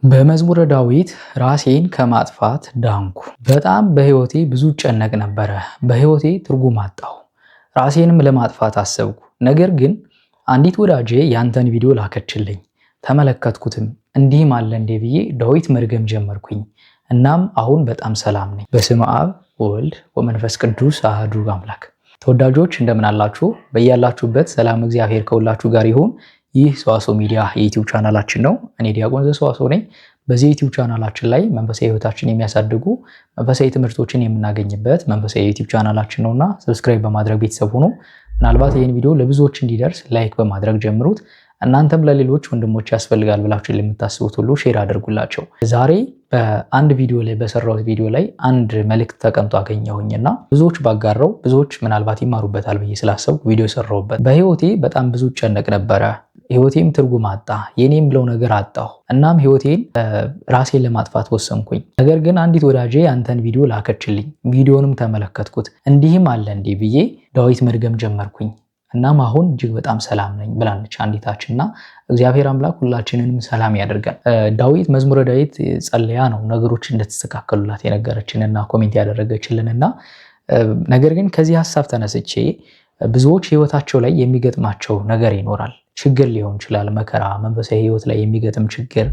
በመዝሙረ ዳዊት ራሴን ከማጥፋት ዳንኩ። በጣም በህይወቴ ብዙ ጨነቅ ነበረ። በህይወቴ ትርጉም አጣሁ። ራሴንም ለማጥፋት አሰብኩ። ነገር ግን አንዲት ወዳጄ ያንተን ቪዲዮ ላከችልኝ። ተመለከትኩትም እንዲህም አለ እንዴ ብዬ ዳዊት መድገም ጀመርኩኝ። እናም አሁን በጣም ሰላም ነኝ። በስመ አብ ወወልድ ወመንፈስ ቅዱስ አሐዱ አምላክ። ተወዳጆች እንደምን አላችሁ? በያላችሁበት ሰላም እግዚአብሔር ከሁላችሁ ጋር ይሁን። ይህ ሰዋስው ሚዲያ የዩቲዩብ ቻናላችን ነው። እኔ ዲያቆን ዘሰዋስው ነኝ። በዚህ ዩቲዩብ ቻናላችን ላይ መንፈሳዊ ህይወታችን የሚያሳድጉ መንፈሳዊ ትምህርቶችን የምናገኝበት መንፈሳዊ ዩቲዩብ ቻናላችን ነውና ሰብስክራይብ በማድረግ ቤተሰብ ሁኑ። ምናልባት ይህን ቪዲዮ ለብዙዎች እንዲደርስ ላይክ በማድረግ ጀምሩት። እናንተም ለሌሎች ወንድሞች ያስፈልጋል ብላችሁ ለምታስቡት ሁሉ ሼር አድርጉላቸው። ዛሬ በአንድ ቪዲዮ ላይ በሰራሁት ቪዲዮ ላይ አንድ መልእክት ተቀምጦ አገኘሁኝና ብዙዎች ባጋራው ብዙዎች ምናልባት ይማሩበታል ብዬ ስላሰብኩ ቪዲዮ ሰራሁበት። በህይወቴ በጣም ብዙ ጨነቅ ነበረ። ህይወቴም ትርጉም አጣ። የኔም ብለው ነገር አጣሁ። እናም ህይወቴን ራሴን ለማጥፋት ወሰንኩኝ። ነገር ግን አንዲት ወዳጄ አንተን ቪዲዮ ላከችልኝ። ቪዲዮንም ተመለከትኩት። እንዲህም አለ እንዴ ብዬ ዳዊት መድገም ጀመርኩኝ። እናም አሁን እጅግ በጣም ሰላም ነኝ ብላለች አንዲታችንና እግዚአብሔር አምላክ ሁላችንንም ሰላም ያደርገን። ዳዊት መዝሙረ ዳዊት ጸልያ ነው ነገሮች እንደተስተካከሉላት የነገረችንና ኮሜንት ያደረገችልንና ነገር ግን ከዚህ ሐሳብ ተነስቼ ብዙዎች ህይወታቸው ላይ የሚገጥማቸው ነገር ይኖራል። ችግር ሊሆን ይችላል፣ መከራ፣ መንፈሳዊ ህይወት ላይ የሚገጥም ችግር፣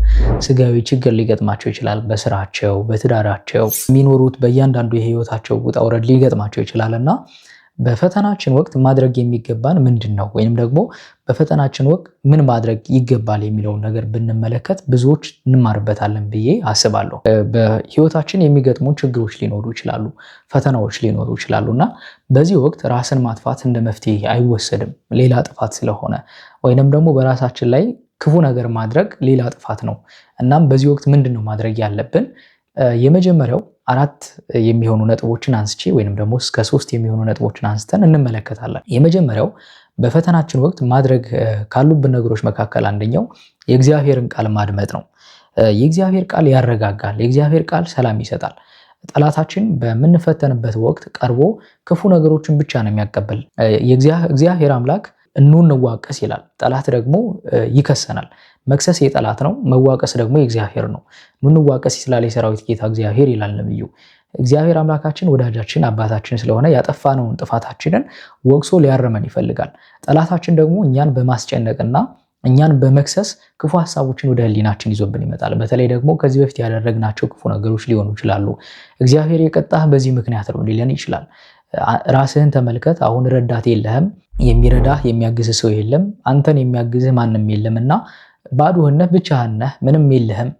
ስጋዊ ችግር ሊገጥማቸው ይችላል። በስራቸው፣ በትዳራቸው የሚኖሩት በእያንዳንዱ የህይወታቸው ውጣ ውረድ ሊገጥማቸው ይችላልና በፈተናችን ወቅት ማድረግ የሚገባን ምንድን ነው? ወይንም ደግሞ በፈተናችን ወቅት ምን ማድረግ ይገባል የሚለውን ነገር ብንመለከት ብዙዎች እንማርበታለን ብዬ አስባለሁ። በህይወታችን የሚገጥሙ ችግሮች ሊኖሩ ይችላሉ፣ ፈተናዎች ሊኖሩ ይችላሉ እና በዚህ ወቅት ራስን ማጥፋት እንደ መፍትሄ አይወሰድም፣ ሌላ ጥፋት ስለሆነ ወይንም ደግሞ በራሳችን ላይ ክፉ ነገር ማድረግ ሌላ ጥፋት ነው። እናም በዚህ ወቅት ምንድን ነው ማድረግ ያለብን? የመጀመሪያው 4 የሚሆኑ ነጥቦችን አንስቼ ወይንም ደግሞ እስከ 3 የሚሆኑ ነጥቦችን አንስተን እንመለከታለን። የመጀመሪያው በፈተናችን ወቅት ማድረግ ካሉብን ነገሮች መካከል አንደኛው የእግዚአብሔርን ቃል ማድመጥ ነው። የእግዚአብሔር ቃል ያረጋጋል። የእግዚአብሔር ቃል ሰላም ይሰጣል። ጠላታችን በምንፈተንበት ወቅት ቀርቦ ክፉ ነገሮችን ብቻ ነው የሚያቀብል። እግዚአብሔር አምላክ እንዋቀስ ይላል። ጠላት ደግሞ ይከሰናል። መክሰስ የጠላት ነው፣ መዋቀስ ደግሞ የእግዚአብሔር ነው። እንዋቀስ ይስላል የሰራዊት ጌታ እግዚአብሔር ይላል ነብዩ። እግዚአብሔር አምላካችን ወዳጃችን አባታችን ስለሆነ ያጠፋነውን ጥፋታችንን ወቅሶ ሊያርመን ይፈልጋል። ጠላታችን ደግሞ እኛን በማስጨነቅና እኛን በመክሰስ ክፉ ሐሳቦችን ወደ ህሊናችን ይዞብን ይመጣል። በተለይ ደግሞ ከዚህ በፊት ያደረግናቸው ክፉ ነገሮች ሊሆኑ ይችላሉ። እግዚአብሔር የቀጣህ በዚህ ምክንያት ነው ሊለን ይችላል። ራስህን ተመልከት፣ አሁን ረዳት የለህም፣ የሚረዳህ የሚያግዝህ ሰው የለም፣ አንተን የሚያግዝህ ማንም የለምና ባዶህነህ ብቻህን ነህ፣ ምንም የለህም።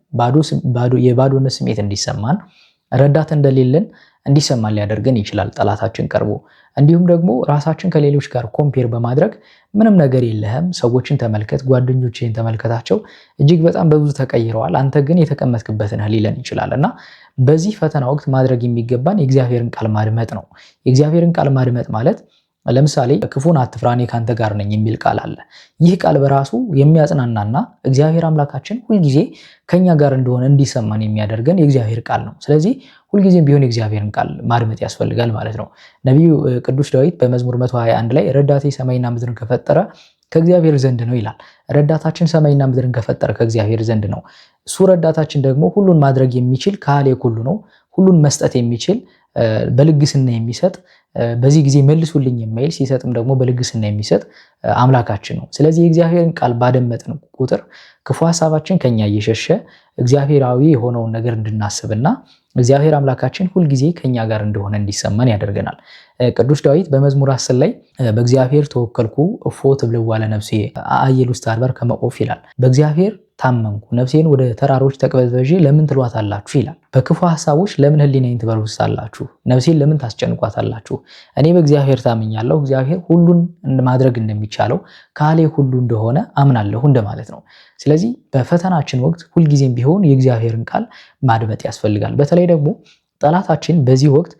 የባዶነት ስሜት እንዲሰማን ረዳት እንደሌለን እንዲሰማን ሊያደርገን ይችላል ጠላታችን ቀርቦ። እንዲሁም ደግሞ ራሳችን ከሌሎች ጋር ኮምፔር በማድረግ ምንም ነገር የለህም፣ ሰዎችን ተመልከት፣ ጓደኞችህን ተመልከታቸው፣ እጅግ በጣም በብዙ ተቀይረዋል፣ አንተ ግን የተቀመጥክበት ነህ ሊለን ይችላል እና በዚህ ፈተና ወቅት ማድረግ የሚገባን የእግዚአብሔርን ቃል ማድመጥ ነው። የእግዚአብሔርን ቃል ማድመጥ ማለት ለምሳሌ ክፉን አትፍራ እኔ ካንተ ጋር ነኝ የሚል ቃል አለ። ይህ ቃል በራሱ የሚያጽናናና እግዚአብሔር አምላካችን ሁልጊዜ ከኛ ጋር እንደሆነ እንዲሰማን የሚያደርገን የእግዚአብሔር ቃል ነው። ስለዚህ ሁልጊዜም ቢሆን የእግዚአብሔርን ቃል ማድመጥ ያስፈልጋል ማለት ነው። ነቢዩ ቅዱስ ዳዊት በመዝሙር 121 ላይ ረዳቴ ሰማይና ምድርን ከፈጠረ ከእግዚአብሔር ዘንድ ነው ይላል። ረዳታችን ሰማይና ምድርን ከፈጠረ ከእግዚአብሔር ዘንድ ነው። እሱ ረዳታችን ደግሞ ሁሉን ማድረግ የሚችል ካህሌ ሁሉ ነው። ሁሉን መስጠት የሚችል በልግስና የሚሰጥ በዚህ ጊዜ መልሱልኝ የማይል ሲሰጥም ደግሞ በልግስና የሚሰጥ አምላካችን ነው። ስለዚህ የእግዚአብሔርን ቃል ባደመጥን ቁጥር ክፉ ሐሳባችን ከኛ እየሸሸ እግዚአብሔራዊ የሆነውን ነገር እንድናስብና እግዚአብሔር አምላካችን ሁልጊዜ ከኛ ጋር እንደሆነ እንዲሰማን ያደርገናል። ቅዱስ ዳዊት በመዝሙር 10 ላይ በእግዚአብሔር ተወከልኩ እፎ ትብልዋ ለነፍሴ አየል ውስጥ አድባር ከመቆፍ ይላል። በእግዚአብሔር ታመንኩ ነፍሴን ወደ ተራሮች ተቅበዝበዤ ለምን ትሏታላችሁ ይላል። በክፉ ሐሳቦች ለምን ህሊናዬን ትበርሳላችሁ? ነፍሴን ለምን ታስጨንቋታላችሁ? እኔ በእግዚአብሔር ታምኛለሁ፣ እግዚአብሔር ሁሉን ማድረግ እንደሚቻለው ካህሌ ሁሉ እንደሆነ አምናለሁ እንደማለት ነው። ስለዚህ በፈተናችን ወቅት ሁልጊዜም ቢሆን የእግዚአብሔርን ቃል ማድመጥ ያስፈልጋል። በተለይ ደግሞ ጠላታችን በዚህ ወቅት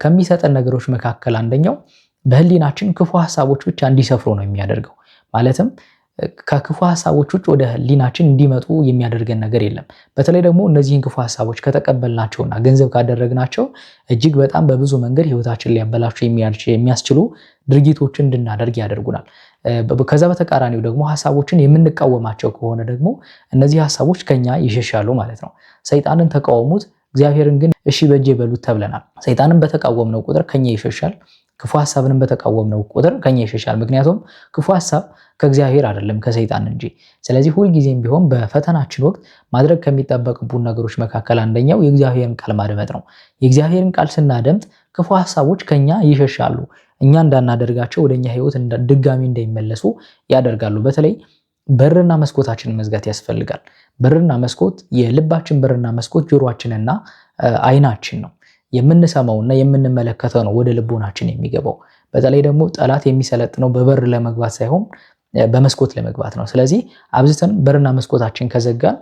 ከሚሰጠን ነገሮች መካከል አንደኛው በህሊናችን ክፉ ሐሳቦች ብቻ እንዲሰፍሩ ነው የሚያደርገው። ማለትም ከክፉ ሐሳቦች ውጭ ወደ ህሊናችን እንዲመጡ የሚያደርገን ነገር የለም። በተለይ ደግሞ እነዚህን ክፉ ሐሳቦች ከተቀበልናቸውና ገንዘብ ካደረግናቸው እጅግ በጣም በብዙ መንገድ ህይወታችን ሊያበላሹ የሚያስችሉ ድርጊቶችን እንድናደርግ ያደርጉናል። ከዛ በተቃራኒው ደግሞ ሐሳቦችን የምንቃወማቸው ከሆነ ደግሞ እነዚህ ሐሳቦች ከኛ ይሸሻሉ ማለት ነው። ሰይጣንን ተቃወሙት እግዚአብሔርን ግን እሺ በጄ በሉት ተብለናል። ሰይጣንን በተቃወምነው ቁጥር ከኛ ይሸሻል። ክፉ ሐሳብንም በተቃወምነው ቁጥር ከኛ ይሸሻል። ምክንያቱም ክፉ ሐሳብ ከእግዚአብሔር አይደለም ከሰይጣን እንጂ። ስለዚህ ሁልጊዜም ቢሆን በፈተናችን ወቅት ማድረግ ከሚጠበቅብን ነገሮች መካከል አንደኛው የእግዚአብሔርን ቃል ማድመጥ ነው። የእግዚአብሔርን ቃል ስናደምጥ ክፉ ሐሳቦች ከኛ ይሸሻሉ። እኛ እንዳናደርጋቸው ወደኛ ህይወት ድጋሚ እንዳይመለሱ ያደርጋሉ። በተለይ በርና መስኮታችንን መዝጋት ያስፈልጋል። በርና መስኮት የልባችን በርና መስኮት ጆሮአችንና አይናችን ነው። የምንሰማውና የምንመለከተው ነው ወደ ልቦናችን የሚገባው። በተለይ ደግሞ ጠላት የሚሰለጥነው በበር ለመግባት ሳይሆን በመስኮት ለመግባት ነው። ስለዚህ አብዝተን በርና መስኮታችን ከዘጋን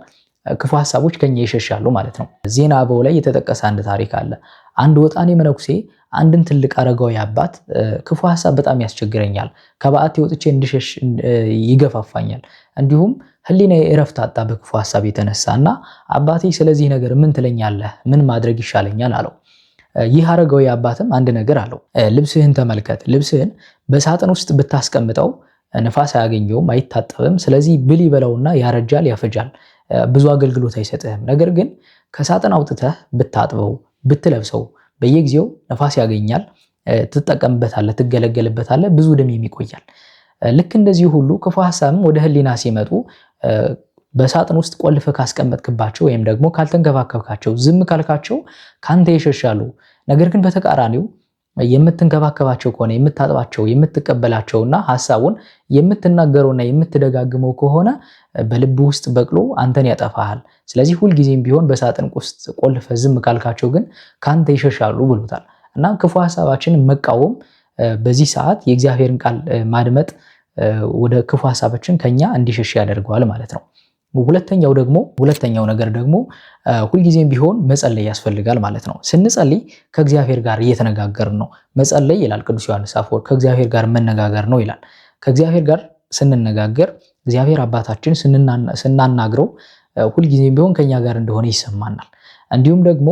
ክፉ ሐሳቦች ከኛ ይሸሻሉ ማለት ነው። ዜና አበው ላይ የተጠቀሰ አንድ ታሪክ አለ። አንድ ወጣኔ መነኩሴ አንድን ትልቅ አረጋዊ አባት ክፉ ሐሳብ በጣም ያስቸግረኛል፣ ከበዓቴ ወጥቼ እንድሸሽ ይገፋፋኛል፣ እንዲሁም ህሊናዬ እረፍት አጣ በክፉ ሐሳብ የተነሳና አባቴ ስለዚህ ነገር ምን ትለኛለህ? ምን ማድረግ ይሻለኛል አለው። ይህ አረጋዊ አባትም አንድ ነገር አለው። ልብስህን ተመልከት። ልብስህን በሳጥን ውስጥ ብታስቀምጠው ንፋስ አያገኘውም፣ አይታጠብም። ስለዚህ ብል ይበላውና ያረጃል፣ ያፈጃል፣ ብዙ አገልግሎት አይሰጥህም። ነገር ግን ከሳጥን አውጥተህ ብታጥበው፣ ብትለብሰው በየጊዜው ነፋስ ያገኛል፣ ትጠቀምበታለህ፣ ትገለገልበታለህ፣ ብዙ ዕድሜም ይቆያል። ልክ እንደዚህ ሁሉ ክፉ ሐሳብም ወደ ህሊና ሲመጡ በሳጥን ውስጥ ቆልፈ ካስቀመጥክባቸው ወይም ደግሞ ካልተንከባከብካቸው፣ ዝም ካልካቸው ካንተ ይሸሻሉ። ነገር ግን በተቃራኒው የምትንከባከባቸው ከሆነ የምታጥባቸው፣ የምትቀበላቸውና ሐሳቡን የምትናገረውና የምትደጋግመው ከሆነ በልብ ውስጥ በቅሎ አንተን ያጠፋሃል። ስለዚህ ሁልጊዜም ቢሆን በሳጥን ውስጥ ቆልፈ ዝም ካልካቸው ግን ካንተ ይሸሻሉ ብሎታል። እና ክፉ ሐሳባችንን መቃወም በዚህ ሰዓት የእግዚአብሔርን ቃል ማድመጥ ወደ ክፉ ሐሳባችን ከኛ እንዲሸሽ ያደርገዋል ማለት ነው። ሁለተኛው ነገር ደግሞ ሁልጊዜም ቢሆን መጸለይ ያስፈልጋል ማለት ነው። ስንጸልይ ከእግዚአብሔር ጋር እየተነጋገርን ነው። መጸለይ ይላል ቅዱስ ዮሐንስ አፈወርቅ ከእግዚአብሔር ጋር መነጋገር ነው ይላል። ከእግዚአብሔር ጋር ስንነጋገር እግዚአብሔር አባታችን ስናናግረው ሁልጊዜም ቢሆን ከኛ ጋር እንደሆነ ይሰማናል። እንዲሁም ደግሞ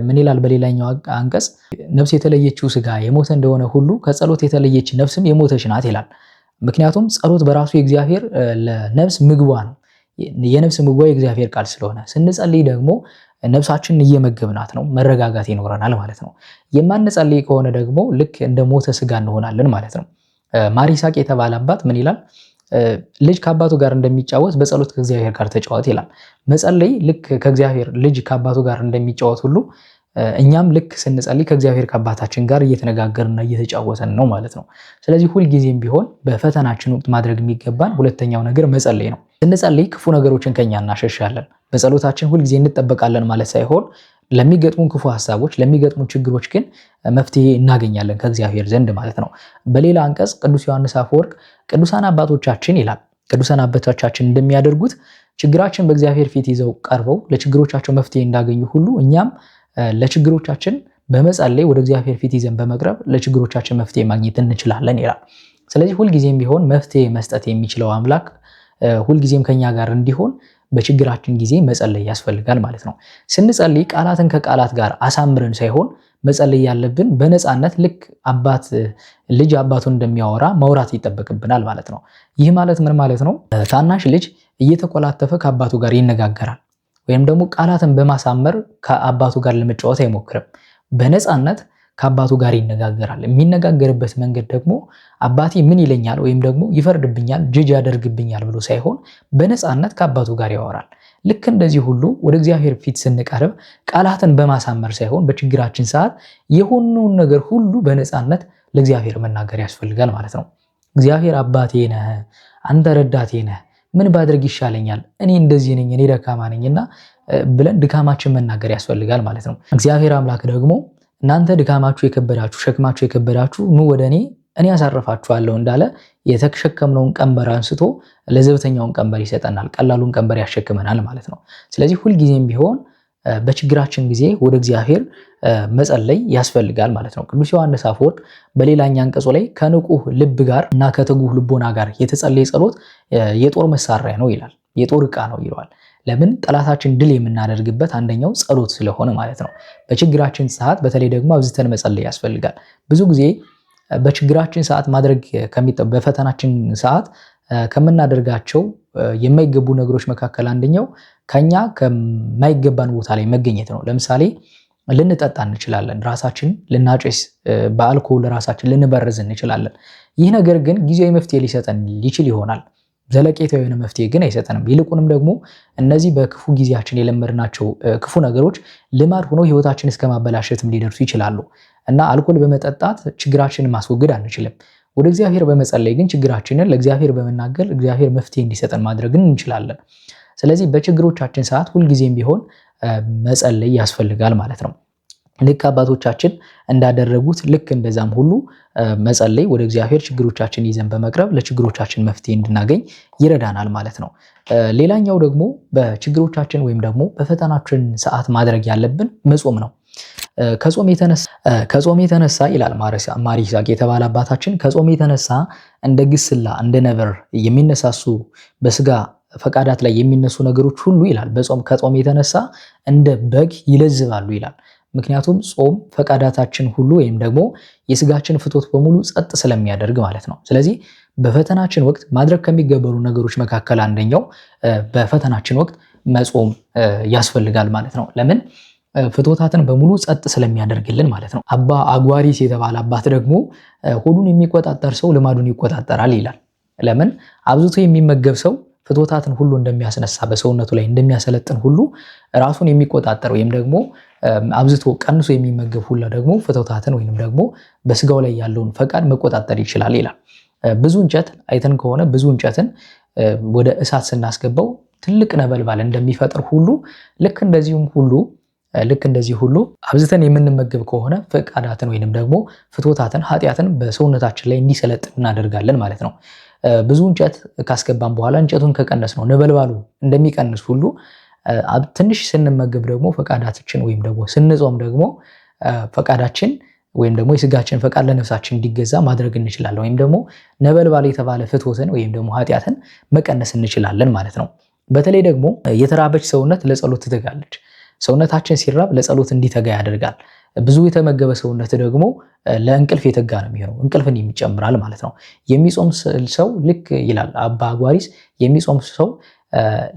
ምን ይላል በሌላኛው አንቀጽ? ነፍስ የተለየችው ስጋ የሞተ እንደሆነ ሁሉ ከጸሎት የተለየች ነፍስም የሞተች ናት ይላል። ምክንያቱም ጸሎት በራሱ የእግዚአብሔር ለነፍስ ምግቧ ነው። የነፍስ ምግቧ የእግዚአብሔር ቃል ስለሆነ ስንጸልይ ደግሞ ነፍሳችንን እየመገብናት ነው፣ መረጋጋት ይኖረናል ማለት ነው። የማንጸልይ ከሆነ ደግሞ ልክ እንደ ሞተ ስጋ እንሆናለን ማለት ነው። ማር ይስሐቅ የተባለ አባት ምን ይላል? ልጅ ከአባቱ ጋር እንደሚጫወት በጸሎት ከእግዚአብሔር ጋር ተጫወት ይላል። መጸለይ ልክ ከእግዚአብሔር ልጅ ከአባቱ ጋር እንደሚጫወት ሁሉ እኛም ልክ ስንጸልይ ከእግዚአብሔር ከአባታችን ጋር እየተነጋገርና እየተጫወተን ነው ማለት ነው። ስለዚህ ሁልጊዜም ቢሆን በፈተናችን ወቅት ማድረግ የሚገባን ሁለተኛው ነገር መጸለይ ነው። ስንጸልይ ክፉ ነገሮችን ከኛ እናሸሻለን። በጸሎታችን ሁልጊዜ እንጠበቃለን ማለት ሳይሆን ለሚገጥሙን ክፉ ሐሳቦች፣ ለሚገጥሙን ችግሮች ግን መፍትሄ እናገኛለን ከእግዚአብሔር ዘንድ ማለት ነው። በሌላ አንቀጽ ቅዱስ ዮሐንስ አፈወርቅ ቅዱሳን አባቶቻችን ይላል፣ ቅዱሳን አባቶቻችን እንደሚያደርጉት ችግራችን በእግዚአብሔር ፊት ይዘው ቀርበው ለችግሮቻቸው መፍትሄ እንዳገኙ ሁሉ እኛም ለችግሮቻችን በመጸለይ ወደ እግዚአብሔር ፊት ይዘን በመቅረብ ለችግሮቻችን መፍትሄ ማግኘት እንችላለን ይላል። ስለዚህ ሁልጊዜም ቢሆን መፍትሄ መስጠት የሚችለው አምላክ ሁልጊዜም ከኛ ጋር እንዲሆን በችግራችን ጊዜ መጸለይ ያስፈልጋል ማለት ነው። ስንጸልይ ቃላትን ከቃላት ጋር አሳምረን ሳይሆን መጸለይ ያለብን በነፃነት ልክ ልጅ አባቱን እንደሚያወራ ማውራት ይጠበቅብናል ማለት ነው። ይህ ማለት ምን ማለት ነው? ታናሽ ልጅ እየተቆላተፈ ከአባቱ ጋር ይነጋገራል ወይም ደግሞ ቃላትን በማሳመር ከአባቱ ጋር ለመጫወት አይሞክርም። በነፃነት ከአባቱ ጋር ይነጋገራል። የሚነጋገርበት መንገድ ደግሞ አባቴ ምን ይለኛል ወይም ደግሞ ይፈርድብኛል፣ ጅጅ ያደርግብኛል ብሎ ሳይሆን በነፃነት ከአባቱ ጋር ያወራል። ልክ እንደዚህ ሁሉ ወደ እግዚአብሔር ፊት ስንቀርብ ቃላትን በማሳመር ሳይሆን በችግራችን ሰዓት የሆነውን ነገር ሁሉ በነፃነት ለእግዚአብሔር መናገር ያስፈልጋል ማለት ነው። እግዚአብሔር አባቴ ነህ፣ አንተ ረዳቴ ነህ፣ ምን ባድርግ ይሻለኛል፣ እኔ እንደዚህ ነኝ፣ እኔ ደካማ ነኝና ብለን ድካማችን መናገር ያስፈልጋል ማለት ነው። እግዚአብሔር አምላክ ደግሞ እናንተ ድካማችሁ የከበዳችሁ ሸክማችሁ የከበዳችሁ ኑ ወደ እኔ ያሳርፋችኋለሁ እንዳለ የተሸከምነውን ቀንበር አንስቶ ለዘብተኛውን ቀንበር ይሰጠናል፣ ቀላሉን ቀንበር ያሸክመናል ማለት ነው። ስለዚህ ሁልጊዜም ቢሆን በችግራችን ጊዜ ወደ እግዚአብሔር መጸለይ ያስፈልጋል ማለት ነው። ቅዱስ ዮሐንስ አፈወርቅ በሌላኛ አንቀጹ ላይ ከንቁህ ልብ ጋር እና ከትጉህ ልቦና ጋር የተጸለየ ጸሎት የጦር መሳሪያ ነው ይላል፣ የጦር ዕቃ ነው ይለዋል። ለምን? ጠላታችን ድል የምናደርግበት አንደኛው ጸሎት ስለሆነ ማለት ነው። በችግራችን ሰዓት በተለይ ደግሞ አብዝተን መጸለይ ያስፈልጋል። ብዙ ጊዜ በችግራችን ሰዓት ማድረግ በፈተናችን ሰዓት ከምናደርጋቸው የማይገቡ ነገሮች መካከል አንደኛው ከኛ ከማይገባን ቦታ ላይ መገኘት ነው። ለምሳሌ ልንጠጣ እንችላለን፣ ራሳችን ልናጨስ፣ በአልኮል ራሳችን ልንበርዝ እንችላለን። ይህ ነገር ግን ጊዜያዊ መፍትሄ ሊሰጠን ይችል ይሆናል፣ ዘለቄታዊ የሆነ መፍትሄ ግን አይሰጠንም። ይልቁንም ደግሞ እነዚህ በክፉ ጊዜያችን የለመድናቸው ክፉ ነገሮች ልማድ ሆነው ህይወታችን እስከ ማበላሸትም ሊደርሱ ይችላሉ እና አልኮል በመጠጣት ችግራችንን ማስወገድ አንችልም። ወደ እግዚአብሔር በመጸለይ ግን ችግራችንን ለእግዚአብሔር በመናገር እግዚአብሔር መፍትሄ እንዲሰጠን ማድረግ እንችላለን። ስለዚህ በችግሮቻችን ሰዓት ሁልጊዜም ቢሆን መጸለይ ያስፈልጋል ማለት ነው። ልክ አባቶቻችን እንዳደረጉት ልክ እንደዛም ሁሉ መጸለይ ወደ እግዚአብሔር ችግሮቻችን ይዘን በመቅረብ ለችግሮቻችን መፍትሄ እንድናገኝ ይረዳናል ማለት ነው። ሌላኛው ደግሞ በችግሮቻችን ወይም ደግሞ በፈተናችን ሰዓት ማድረግ ያለብን መጾም ነው። ከጾም የተነሳ ይላል ማር ይስሐቅ የተባለ አባታችን፣ ከጾም የተነሳ እንደ ግስላ እንደ ነብር የሚነሳሱ በስጋ ፈቃዳት ላይ የሚነሱ ነገሮች ሁሉ ይላል ከጾም የተነሳ እንደ በግ ይለዝባሉ ይላል። ምክንያቱም ጾም ፈቃዳታችን ሁሉ ወይም ደግሞ የስጋችን ፍቶት በሙሉ ጸጥ ስለሚያደርግ ማለት ነው። ስለዚህ በፈተናችን ወቅት ማድረግ ከሚገበሩ ነገሮች መካከል አንደኛው በፈተናችን ወቅት መጾም ያስፈልጋል ማለት ነው። ለምን? ፍቶታትን በሙሉ ጸጥ ስለሚያደርግልን ማለት ነው። አባ አጓሪስ የተባለ አባት ደግሞ ሆዱን የሚቆጣጠር ሰው ልማዱን ይቆጣጠራል ይላል። ለምን? አብዝቶ የሚመገብ ሰው ፍቶታትን ሁሉ እንደሚያስነሳ በሰውነቱ ላይ እንደሚያሰለጥን ሁሉ ራሱን የሚቆጣጠር ወይም ደግሞ አብዝቶ ቀንሶ የሚመገብ ሁላ ደግሞ ፍቶታትን ወይም ደግሞ በስጋው ላይ ያለውን ፈቃድ መቆጣጠር ይችላል ይላል። ብዙ እንጨት አይተን ከሆነ ብዙ እንጨትን ወደ እሳት ስናስገባው ትልቅ ነበልባል እንደሚፈጥር ሁሉ ልክ እንደዚህ ሁሉ አብዝተን የምንመገብ ከሆነ ፈቃዳትን ወይንም ደግሞ ፍቶታትን ኃጢአትን በሰውነታችን ላይ እንዲሰለጥን እናደርጋለን ማለት ነው። ብዙ እንጨት ካስገባን በኋላ እንጨቱን ከቀነስ ነው ነበልባሉ እንደሚቀንስ ሁሉ ትንሽ ስንመገብ ደግሞ ፈቃዳችን ወይም ደግሞ ስንጾም ደግሞ ፈቃዳችን ወይም ደግሞ የስጋችን ፈቃድ ለነፍሳችን እንዲገዛ ማድረግ እንችላለን። ወይም ደግሞ ነበልባል የተባለ ፍትወትን ወይም ደግሞ ኃጢአትን መቀነስ እንችላለን ማለት ነው። በተለይ ደግሞ የተራበች ሰውነት ለጸሎት ትተጋለች። ሰውነታችን ሲራብ ለጸሎት እንዲተጋ ያደርጋል። ብዙ የተመገበ ሰውነት ደግሞ ለእንቅልፍ የተጋ ነው የሚሆነው፣ እንቅልፍን የሚጨምራል ማለት ነው። የሚጾም ሰው ልክ ይላል አባ አጓሪስ፣ የሚጾም ሰው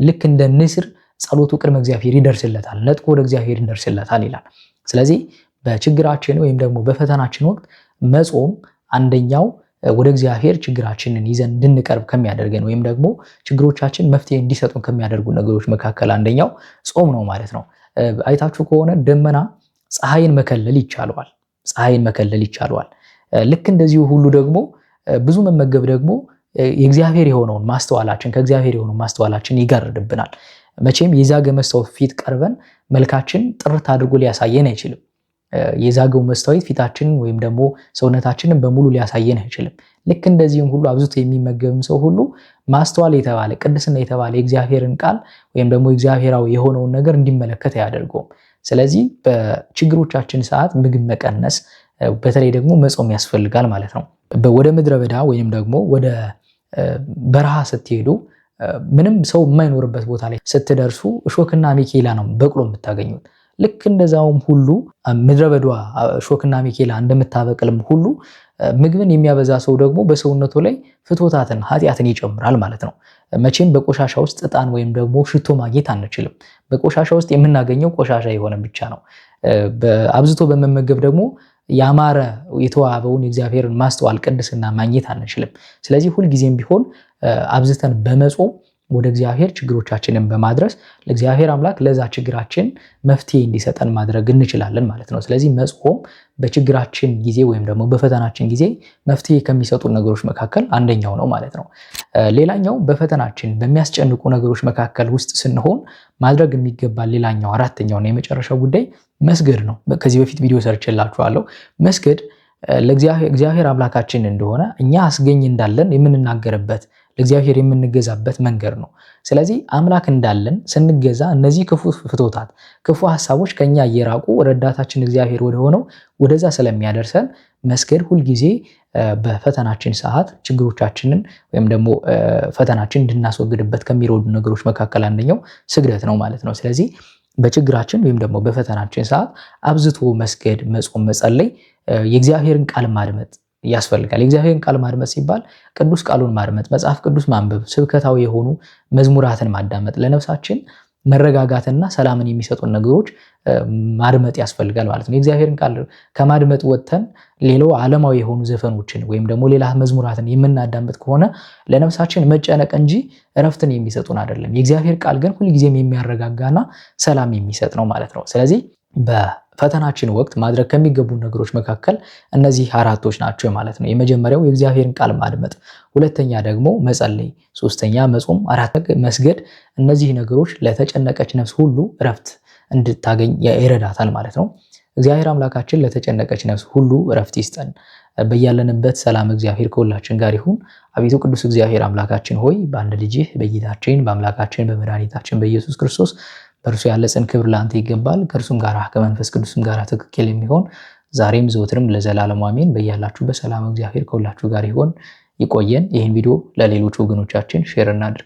ልክ እንደ ንስር ጸሎቱ ቅድመ እግዚአብሔር ይደርስለታል፣ ነጥቆ ወደ እግዚአብሔር ይደርስለታል ይላል። ስለዚህ በችግራችን ወይም ደግሞ በፈተናችን ወቅት መጾም አንደኛው ወደ እግዚአብሔር ችግራችንን ይዘን እንድንቀርብ ከሚያደርገን ወይም ደግሞ ችግሮቻችን መፍትሄ እንዲሰጡን ከሚያደርጉ ነገሮች መካከል አንደኛው ጾም ነው ማለት ነው። አይታችሁ ከሆነ ደመና ፀሐይን መከለል ይቻለዋል። ልክ እንደዚሁ ሁሉ ደግሞ ብዙ መመገብ ደግሞ የእግዚአብሔር የሆነውን ማስተዋላችን ከእግዚአብሔር የሆነውን ማስተዋላችን ይጋርድብናል። መቼም የዛገ መስታወት ፊት ቀርበን መልካችን ጥርት አድርጎ ሊያሳየን አይችልም። የዛገው መስታወት ፊታችንን ወይም ደግሞ ሰውነታችንን በሙሉ ሊያሳየን አይችልም። ልክ እንደዚህም ሁሉ አብዝቶ የሚመገብም ሰው ሁሉ ማስተዋል የተባለ ቅድስና የተባለ የእግዚአብሔርን ቃል ወይም ደግሞ እግዚአብሔራዊ የሆነውን ነገር እንዲመለከት አያደርገውም። ስለዚህ በችግሮቻችን ሰዓት ምግብ መቀነስ በተለይ ደግሞ መጾም ያስፈልጋል ማለት ነው። ወደ ምድረ በዳ ወይም ደግሞ ወደ በረሃ ስትሄዱ ምንም ሰው የማይኖርበት ቦታ ላይ ስትደርሱ እሾክና ሚኬላ ነው በቅሎ የምታገኙት። ልክ እንደዛውም ሁሉ ምድረ በዳ እሾክና ሚኬላ እንደምታበቅልም ሁሉ ምግብን የሚያበዛ ሰው ደግሞ በሰውነቱ ላይ ፍትወታትን ኃጢአትን ይጨምራል ማለት ነው። መቼም በቆሻሻ ውስጥ ዕጣን ወይም ደግሞ ሽቶ ማግኘት አንችልም። በቆሻሻ ውስጥ የምናገኘው ቆሻሻ የሆነ ብቻ ነው። አብዝቶ በመመገብ ደግሞ ያማረ የተዋበውን የእግዚአብሔርን ማስተዋል ቅድስና ማግኘት አንችልም። ስለዚህ ሁልጊዜም ቢሆን አብዝተን በመጾም ወደ እግዚአብሔር ችግሮቻችንን በማድረስ ለእግዚአብሔር አምላክ ለዛ ችግራችን መፍትሄ እንዲሰጠን ማድረግ እንችላለን ማለት ነው። ስለዚህ መጾም በችግራችን ጊዜ ወይም ደግሞ በፈተናችን ጊዜ መፍትሄ ከሚሰጡ ነገሮች መካከል አንደኛው ነው ማለት ነው። ሌላኛው በፈተናችን በሚያስጨንቁ ነገሮች መካከል ውስጥ ስንሆን ማድረግ የሚገባል ሌላኛው አራተኛውና የመጨረሻው ጉዳይ መስገድ ነው። ከዚህ በፊት ቪዲዮ ሰርቼላችኋለሁ። መስገድ ለእግዚአብሔር አምላካችን እንደሆነ እኛ አስገኝ እንዳለን የምንናገርበት ለእግዚአብሔር የምንገዛበት መንገድ ነው። ስለዚህ አምላክ እንዳለን ስንገዛ እነዚህ ክፉ ፍቶታት ክፉ ሐሳቦች ከኛ እየራቁ ረዳታችን እግዚአብሔር ወደሆነው ወደዛ ስለሚያደርሰን መስገድ ሁልጊዜ በፈተናችን ሰዓት ችግሮቻችንን ወይም ደግሞ ፈተናችን እንድናስወግድበት ከሚረዱ ነገሮች መካከል አንደኛው ስግደት ነው ማለት ነው። ስለዚህ በችግራችን ወይም ደግሞ በፈተናችን ሰዓት አብዝቶ መስገድ፣ መጾም፣ መጸለይ፣ የእግዚአብሔርን ቃል ማድመጥ፣ ያስፈልጋል። የእግዚአብሔርን ቃል ማድመጥ ሲባል ቅዱስ ቃሉን ማድመጥ፣ መጽሐፍ ቅዱስ ማንበብ፣ ስብከታዊ የሆኑ መዝሙራትን ማዳመጥ፣ ለነፍሳችን መረጋጋትና ሰላምን የሚሰጡን ነገሮች ማድመጥ ያስፈልጋል ማለት ነው። የእግዚአብሔርን ቃል ከማድመጥ ወጥተን ሌላው ዓለማዊ የሆኑ ዘፈኖችን ወይም ደግሞ ሌላ መዝሙራትን የምናዳምጥ ከሆነ ለነፍሳችን መጨነቅ እንጂ እረፍትን የሚሰጡን አይደለም። የእግዚአብሔር ቃል ግን ሁልጊዜም የሚያረጋጋና ሰላም የሚሰጥ ነው ማለት ነው። ስለዚህ በፈተናችን ወቅት ማድረግ ከሚገቡ ነገሮች መካከል እነዚህ አራቶች ናቸው ማለት ነው። የመጀመሪያው የእግዚአብሔርን ቃል ማድመጥ፣ ሁለተኛ ደግሞ መጸለይ፣ ሶስተኛ መጾም፣ አራት መስገድ። እነዚህ ነገሮች ለተጨነቀች ነፍስ ሁሉ እረፍት እንድታገኝ ይረዳታል ማለት ነው። እግዚአብሔር አምላካችን ለተጨነቀች ነፍስ ሁሉ እረፍት ይስጠን። በያለንበት ሰላም እግዚአብሔር ከሁላችን ጋር ይሁን። አቤቱ ቅዱስ እግዚአብሔር አምላካችን ሆይ በአንድ ልጅህ በጌታችን በአምላካችን በመድኃኒታችን በኢየሱስ ክርስቶስ በእርሱ ያለ ጽን ክብር ለአንተ ይገባል። ከእርሱም ጋር ከመንፈስ ቅዱስም ጋር ትክክል የሚሆን ዛሬም ዘወትርም ለዘላለሙ አሜን። በያላችሁበት ሰላም እግዚአብሔር ከሁላችሁ ጋር ይሁን። ይቆየን። ይህን ቪዲዮ ለሌሎች ወገኖቻችን ሼር እናድርግ።